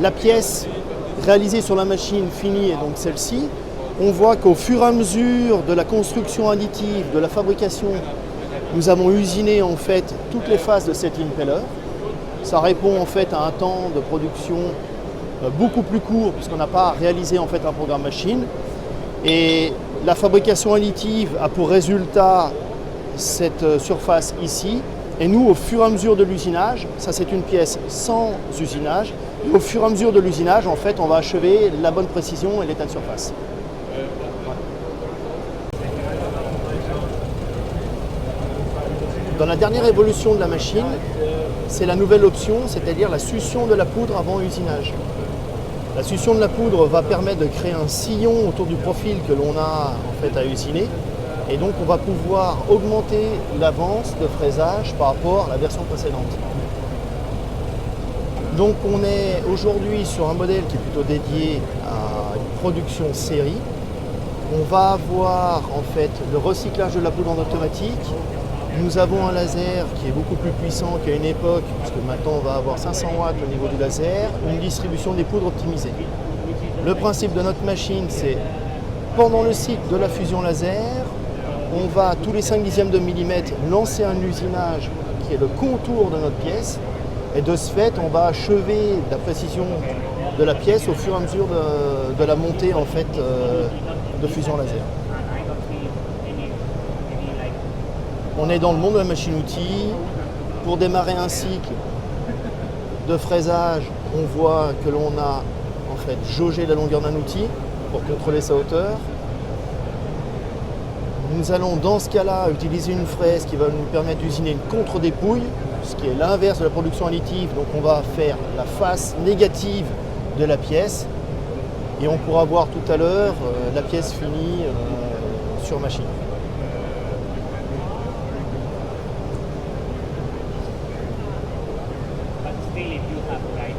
la pièce réalisée sur la machine finie est donc celle-ci. On voit qu'au fur et à mesure de la construction additive, de la fabrication, nous avons usiné en fait toutes les phases de cet impeller. Ça répond en fait à un temps de production beaucoup plus court puisqu'on n'a pas réalisé en fait un programme machine. Et la fabrication additive a pour résultat cette surface ici. Et nous, au fur et à mesure de l'usinage, ça c'est une pièce sans usinage, et au fur et à mesure de l'usinage, en fait, on va achever la bonne précision et l'état de surface. Dans la dernière évolution de la machine, c'est la nouvelle option, c'est-à-dire la succion de la poudre avant usinage. La succion de la poudre va permettre de créer un sillon autour du profil que l'on a en fait à usiner. Et donc on va pouvoir augmenter l'avance de fraisage par rapport à la version précédente. Donc on est aujourd'hui sur un modèle qui est plutôt dédié à une production série. On va avoir en fait le recyclage de la poudre en automatique. Nous avons un laser qui est beaucoup plus puissant qu'à une époque, puisque maintenant on va avoir 500 watts au niveau du laser, une distribution des poudres optimisée. Le principe de notre machine, c'est pendant le cycle de la fusion laser, on va tous les 5/10 de millimètre lancer un usinage qui est le contour de notre pièce, et de ce fait on va achever la précision de la pièce au fur et à mesure de la montée en fait, de fusion laser. On est dans le monde de la machine-outil. Pour démarrer un cycle de fraisage, on voit que l'on a en fait jaugé la longueur d'un outil pour contrôler sa hauteur. Nous allons dans ce cas-là utiliser une fraise qui va nous permettre d'usiner une contre-dépouille, ce qui est l'inverse de la production additive. Donc on va faire la face négative de la pièce et on pourra voir tout à l'heure la pièce finie sur machine. Still, if you have right